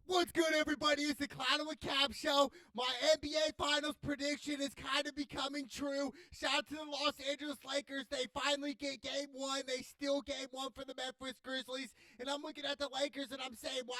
What's good, everybody? It's the Cloud with Cap Show. My NBA Finals prediction is kind of becoming true. Shout out to the Los Angeles Lakers. They finally get game one. They steal game one for the Memphis Grizzlies. And I'm looking at the Lakers and I'm saying, why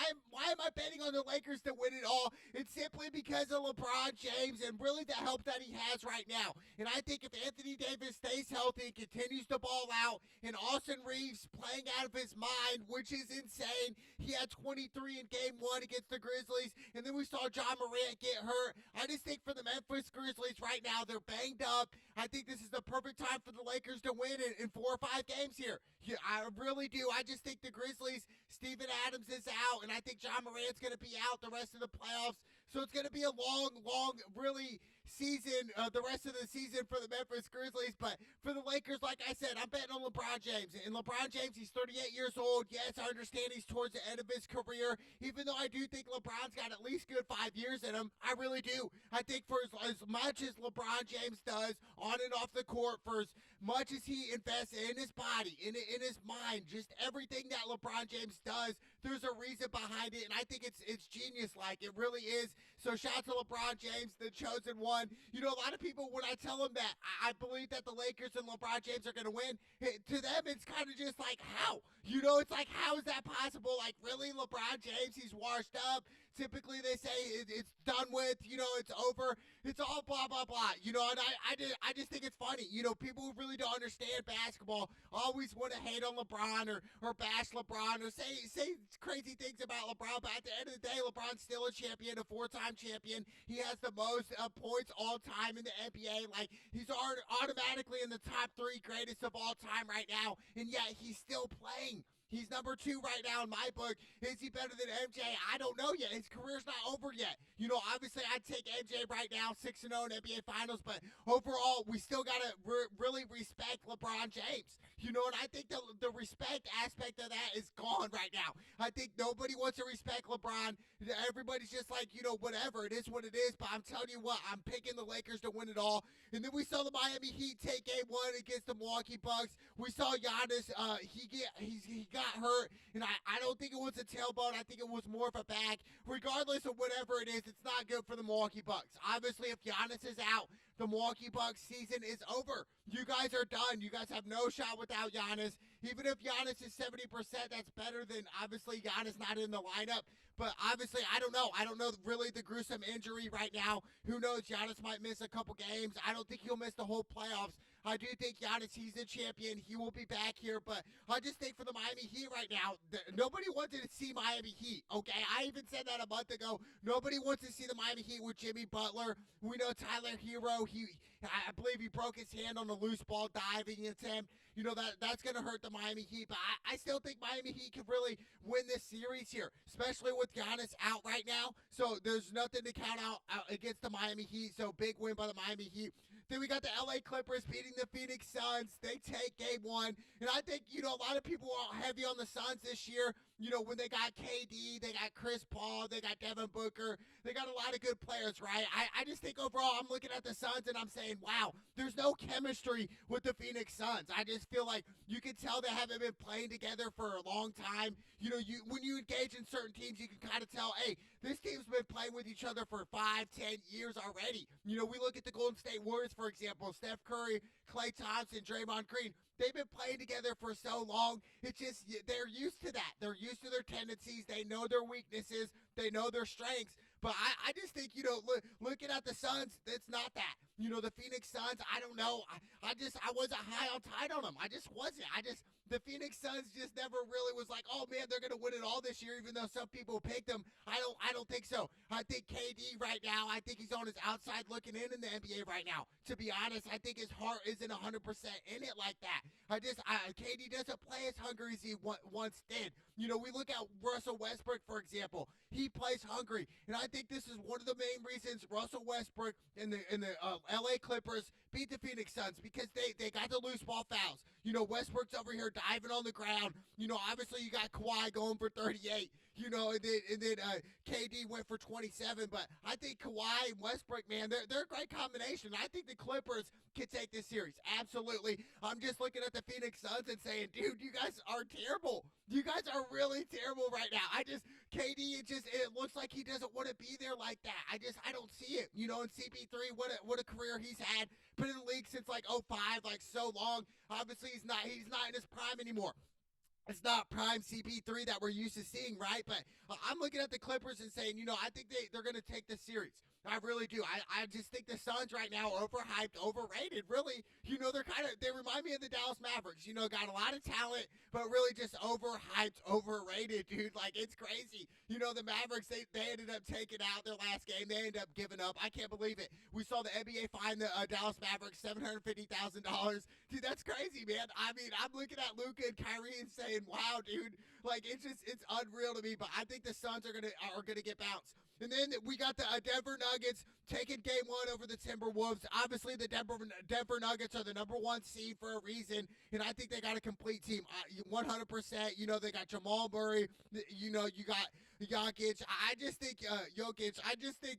am I betting on the Lakers to win it all? It's simply because of LeBron James and really the help that he has right now. And I think if Anthony Davis stays healthy and continues to ball out, and Austin Reeves playing out of his mind, which is insane. He had 23 in game one against the Grizzlies, and then we saw John Morant get hurt. I just think for the Memphis Grizzlies right now, they're banged up. I think this is the perfect time for the Lakers to win in 4 or 5 games here. Yeah, I really do. I just think the Grizzlies, Steven Adams is out, and I think John Morant's going to be out the rest of the playoffs. So it's going to be a long, really season, the rest of the season for the Memphis Grizzlies. But for the Lakers, like I said, I'm betting on LeBron James. And LeBron James, he's 38 years old. Yes, I understand he's towards the end of his career, even though I do think LeBron's got at least good 5 years in him. I really do. I think for as much as LeBron James does on and off the court, for as much as he invests in his body, in his mind, just everything that LeBron James does, there's a reason behind it, and I think it's genius-like. It really is. So shout out to LeBron James, the chosen one. You know, a lot of people, when I tell them that I believe that the Lakers and LeBron James are going to win, to them it's kind of just like, how? You know, it's like, how is that possible? Like, really, LeBron James, he's washed up. Typically, they say it's done with, you know, it's over. It's all blah, blah, blah. You know, and I just think it's funny. You know, people who really don't understand basketball always want to hate on LeBron or bash LeBron or say crazy things about LeBron. But at the end of the day, LeBron's still a champion, a 4-time champion. He has the most points all time in the NBA. Like, he's automatically in the top 3 greatest of all time right now. And yet, he's still playing. He's number 2 right now in my book. Is he better than MJ? I don't know yet. His career's not over yet. You know, obviously, I'd take MJ right now, 6-0 in NBA Finals, but overall, we still got to really respect LeBron James. You know, and I think the respect aspect of that is gone right now. I think nobody wants to respect LeBron. Everybody's just like, you know, whatever. It is what it is, but I'm telling you what, I'm picking the Lakers to win it all. And then we saw the Miami Heat take game 1 against the Milwaukee Bucks. We saw Giannis, he got hurt, and I don't think it was a tailbone. I think it was more of a back. Regardless of whatever it is, it's not good for the Milwaukee Bucks. Obviously, if Giannis is out, the Milwaukee Bucks season is over. You guys are done. You guys have no shot without Giannis. Even if Giannis is 70%, that's better than obviously Giannis not in the lineup. But obviously, I don't know. I don't know really the gruesome injury right now. Who knows? Giannis might miss a couple games. I don't think he'll miss the whole playoffs. I do think Giannis, he's a champion. He will be back here. But I just think for the Miami Heat right now, nobody wanted to see Miami Heat, okay? I even said that a month ago. Nobody wants to see the Miami Heat with Jimmy Butler. We know Tyler Hero, I believe he broke his hand on a loose ball diving attempt. You know, that's going to hurt the Miami Heat. But I still think Miami Heat could really win this series here, especially with Giannis out right now. So there's nothing to count out against the Miami Heat. So big win by the Miami Heat. Then we got the LA Clippers beating the Phoenix Suns. They take game 1. And I think, you know, a lot of people are heavy on the Suns this year. You know, when they got KD, they got Chris Paul, they got Devin Booker. They got a lot of good players, right? I just think overall, I'm looking at the Suns and I'm saying, wow, there's no chemistry with the Phoenix Suns. I just feel like you can tell they haven't been playing together for a long time. You know, when you engage in certain teams, you can kind of tell, hey, this team's been playing with each other for 5-10 years already. You know, we look at the Golden State Warriors, for example, Steph Curry, Klay Thompson, Draymond Green. They've been playing together for so long. It's just, they're used to that. They're used to their tendencies. They know their weaknesses. They know their strengths. But I just think, you know, looking at the Suns, it's not that. You know, the Phoenix Suns, I don't know. I wasn't high on tight on them. I just wasn't. The Phoenix Suns just never really was like, oh man, they're going to win it all this year, even though some people picked them. I don't think so. I think KD right now, I think he's on his outside looking in the NBA right now. To be honest, I think his heart isn't 100% in it like that. KD doesn't play as hungry as he once did. You know, we look at Russell Westbrook, for example. He plays hungry, and I think this is one of the main reasons Russell Westbrook and the LA Clippers beat the Phoenix Suns, because they got the loose ball fouls. You know, Westbrook's over here diving on the ground. You know, obviously you got Kawhi going for 38. You know, and then KD went for 27. But I think Kawhi and Westbrook, man, they're a great combination. I think the Clippers can take this series. Absolutely. I'm just looking at the Phoenix Suns and saying, dude, you guys are terrible. You guys are really terrible right now. KD, it looks like he doesn't want to be there like that. I don't see it. You know, and CP3, what a career he's had. Been in the league since like '05, like so long. Obviously, he's not in his prime anymore. It's not prime CP3 that we're used to seeing, right? But I'm looking at the Clippers and saying, I think they're going to take the series. I really do. I just think the Suns right now are overhyped, overrated. Really, they remind me of the Dallas Mavericks. Got a lot of talent, but really just overhyped, overrated, dude. Like, it's crazy. The Mavericks, they ended up taking out their last game. They ended up giving up. I can't believe it. We saw the NBA fine the Dallas Mavericks $750,000. Dude, that's crazy, man. I mean, I'm looking at Luka and Kyrie and saying, wow, dude. Like, it's unreal to me. But I think the Suns are gonna get bounced. And then we got the Denver Nuggets taking game one over the Timberwolves. Obviously, the Denver Nuggets are the number one seed for a reason, and I think they got a complete team, 100%. They got Jamal Murray. You got Jokic. I just think Jokic. I just think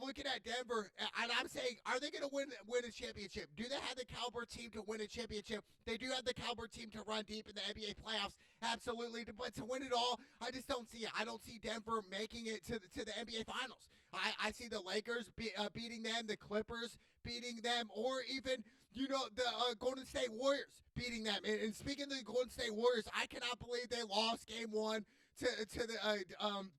looking at Denver, and I'm saying, are they going to win a championship? Do they have the caliber team to win a championship? They do have the caliber team to run deep in the NBA playoffs, absolutely. But to win it all, I just don't see it. I don't see Denver making it to the NBA Finals. I see the Lakers beating them, the Clippers beating them, or even the Golden State Warriors beating them. And speaking of the Golden State Warriors, I cannot believe they lost game one to the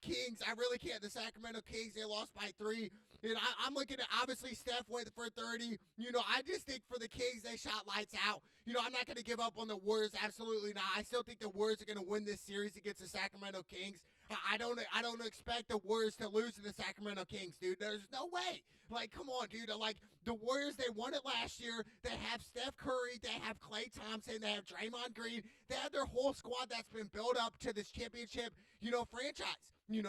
Kings. I really can't. The Sacramento Kings, they lost by 3. And I'm looking at, obviously, Steph went for 30. I just think for the Kings, they shot lights out. I'm not going to give up on the Warriors. Absolutely not. I still think the Warriors are going to win this series against the Sacramento Kings. I don't expect the Warriors to lose to the Sacramento Kings, dude. There's no way. Like, come on, dude. Like, the Warriors, they won it last year. They have Steph Curry. They have Klay Thompson. They have Draymond Green. They have their whole squad that's been built up to this championship, franchise. They're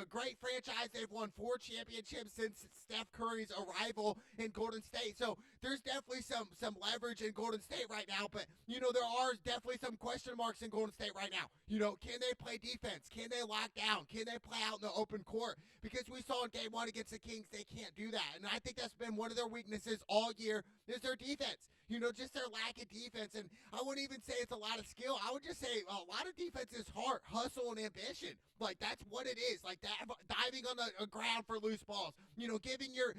a great franchise. They've won 4 championships since Steph Curry's arrival in Golden State. So there's definitely some leverage in Golden State right now. But there are definitely some question marks in Golden State right now. Can they play defense? Can they lock down? Can they play out in the open court? Because we saw in game 1 against the Kings, they can't do that. And I think that's been one of their weaknesses all year is their defense. Just their lack of defense. And I wouldn't even say it's a lot of skill. I would just say a lot of defense is heart, hustle, and ambition. Like, that's what it is. Like, that, diving on the ground for loose balls. Giving your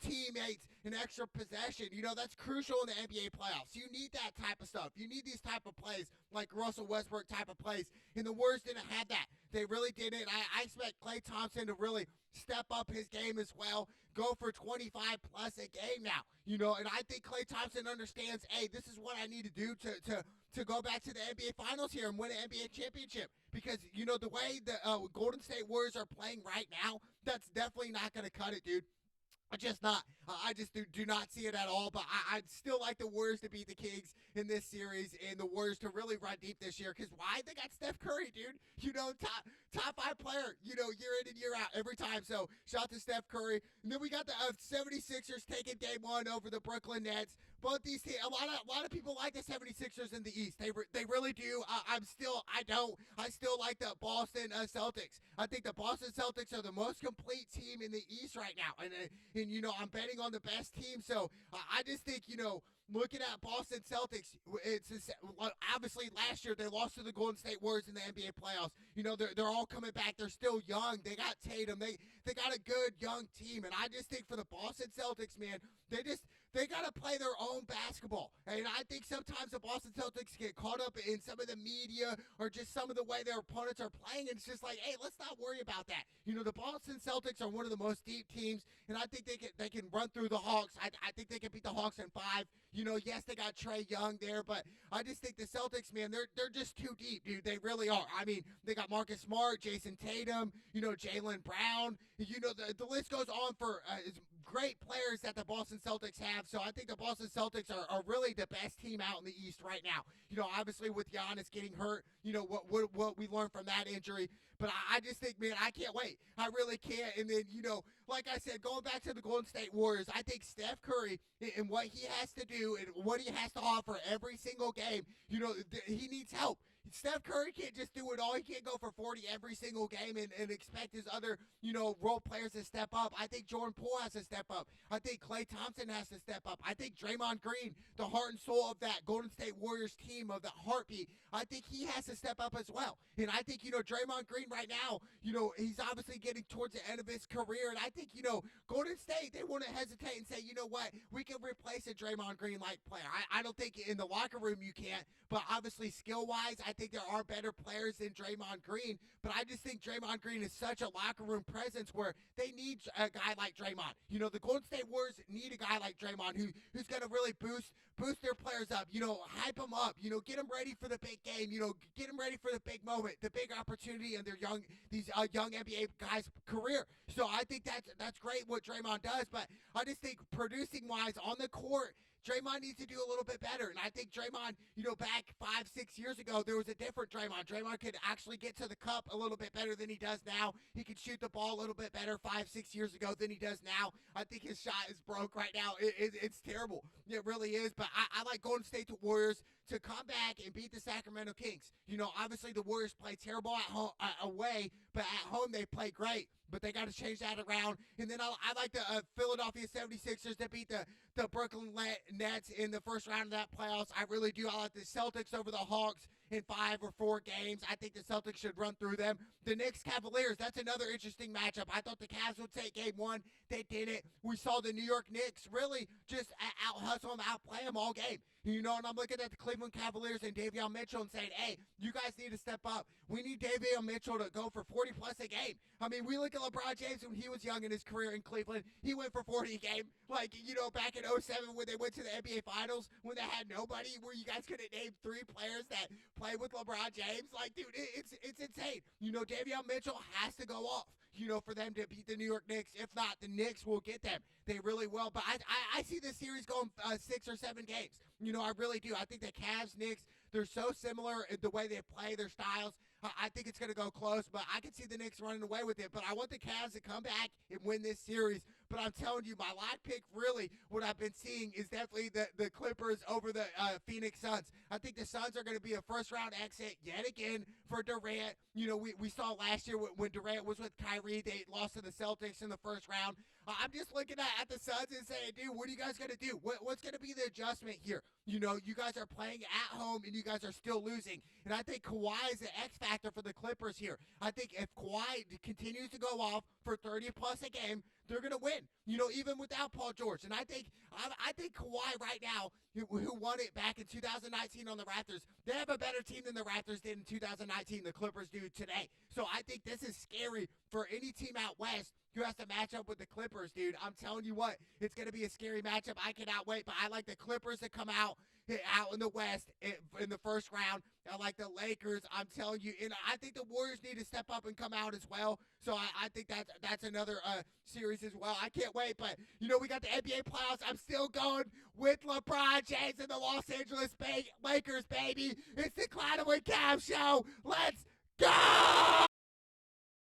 teammates an extra possession. That's crucial in the NBA playoffs. You need that type of stuff. You need these type of plays, like Russell Westbrook type of plays. And the Warriors didn't have that. They really didn't. I expect Klay Thompson to really step up his game as well, go for 25 plus a game now. And I think Klay Thompson understands, hey, this is what I need to do to go back to the NBA Finals here and win an NBA championship. Because, the way the Golden State Warriors are playing right now, that's definitely not going to cut it, dude. Just not. I just do not see it at all. But I'd still like the Warriors to beat the Kings in this series and the Warriors to really run deep this year. Because why? They got Steph Curry, dude. Top 5 player, year in and year out, every time. So, shout out to Steph Curry. And then we got the 76ers taking game 1 over the Brooklyn Nets. Both these teams, a lot of people like the 76ers in the East. They really do. I still like the Boston Celtics. I think the Boston Celtics are the most complete team in the East right now. And I'm betting on the best team. So I just think, looking at Boston Celtics, it's obviously last year they lost to the Golden State Warriors in the NBA playoffs. They're all coming back. They're still young. They got Tatum. They got a good young team. And I just think for the Boston Celtics, man, they got to play their own basketball. And I think sometimes the Boston Celtics get caught up in some of the media or just some of the way their opponents are playing. And it's just like, hey, let's not worry about that. The Boston Celtics are one of the most deep teams, and I think they can run through the Hawks. I think they can beat the Hawks in 5. Yes, they got Trae Young there, but I just think the Celtics, man, they're just too deep, dude. They really are. I mean, they got Marcus Smart, Jason Tatum, Jaylen Brown. The list goes on for great players that the Boston Celtics have. So I think the Boston Celtics are really the best team out in the East right now. Obviously with Giannis getting hurt, what we learned from that injury. But I just think, man, I can't wait. I really can't. And then, like I said, going back to the Golden State Warriors, I think Steph Curry and what he has to do and what he has to offer every single game, he needs help. Steph Curry can't just do it all. He can't go for 40 every single game and expect his other, role players to step up. I think Jordan Poole has to step up. I think Klay Thompson has to step up. I think Draymond Green, the heart and soul of that Golden State Warriors team, of the heartbeat, I think he has to step up as well. And I think, Draymond Green right now, he's obviously getting towards the end of his career. And I think, Golden State, they want to hesitate and say, you know what, we can replace a Draymond Green-like player. I don't think in the locker room you can't, but obviously skill-wise, I think there are better players than Draymond Green. But I just think Draymond Green is such a locker room presence where they need a guy like Draymond. The Golden State Warriors need a guy like Draymond who's going to really boost their players up, hype them up, get them ready for the big game, get them ready for the big moment, the big opportunity in these young NBA guys' career. So I think that's great what Draymond does, but I just think producing-wise on the court, Draymond needs to do a little bit better. And I think Draymond, back 5-6 years ago, there was a different Draymond. Draymond could actually get to the cup a little bit better than he does now. He could shoot the ball a little bit better 5-6 years ago than he does now. I think his shot is broke right now. It's terrible. It really is. But I like Golden State Warriors to come back and beat the Sacramento Kings. Obviously the Warriors play terrible at home, away, but at home they play great. But they got to change that around. And then I like the Philadelphia 76ers to beat the Brooklyn Nets in the first round of that playoffs. I really do. I like the Celtics over the Hawks in 5 or 4 games. I think the Celtics should run through them. The Knicks Cavaliers, that's another interesting matchup. I thought the Cavs would take game 1. They didn't. We saw the New York Knicks really just out-hustle them, outplay them all game. And I'm looking at the Cleveland Cavaliers and Davion Mitchell and saying, hey, you guys need to step up. We need Davion Mitchell to go for 40-plus a game. I mean, we look at LeBron James when he was young in his career in Cleveland. He went for 40 a game. Like, back in 07 when they went to the NBA Finals, when they had nobody, where you guys could have named 3 players that play with LeBron James. Like, dude, it's insane. Davion Mitchell has to go off, for them to beat the New York Knicks. If not, the Knicks will get them. They really will. But I see this series going 6 or 7 games. I really do. I think the Cavs, Knicks, they're so similar in the way they play, their styles. I think it's going to go close, but I can see the Knicks running away with it. But I want the Cavs to come back and win this series. But I'm telling you, my live pick, really, what I've been seeing is definitely the Clippers over the Phoenix Suns. I think the Suns are going to be a first-round exit yet again for Durant. We saw last year when Durant was with Kyrie, they lost to the Celtics in the first round. I'm just looking at the Suns and saying, dude, what are you guys going to do? What's going to be the adjustment here? You guys are playing at home and you guys are still losing. And I think Kawhi is the X factor for the Clippers here. I think if Kawhi continues to go off for 30-plus a game, they're going to win, even without Paul George. And I think Kawhi right now, who won it back in 2019 on the Raptors, they have a better team than the Raptors did in 2019, the Clippers do today. So I think this is scary for any team out west who has to match up with the Clippers, dude. I'm telling you what, it's going to be a scary matchup. I cannot wait, but I like the Clippers to come out in the West in the first round. I like the Lakers. I'm telling you, and I think the Warriors need to step up and come out as well. So I think that's another series as well. I can't wait, but we got the NBA playoffs. I'm still going with LeBron James and the Los Angeles Lakers, baby. It's the Cloud and Cavs show. Let's go!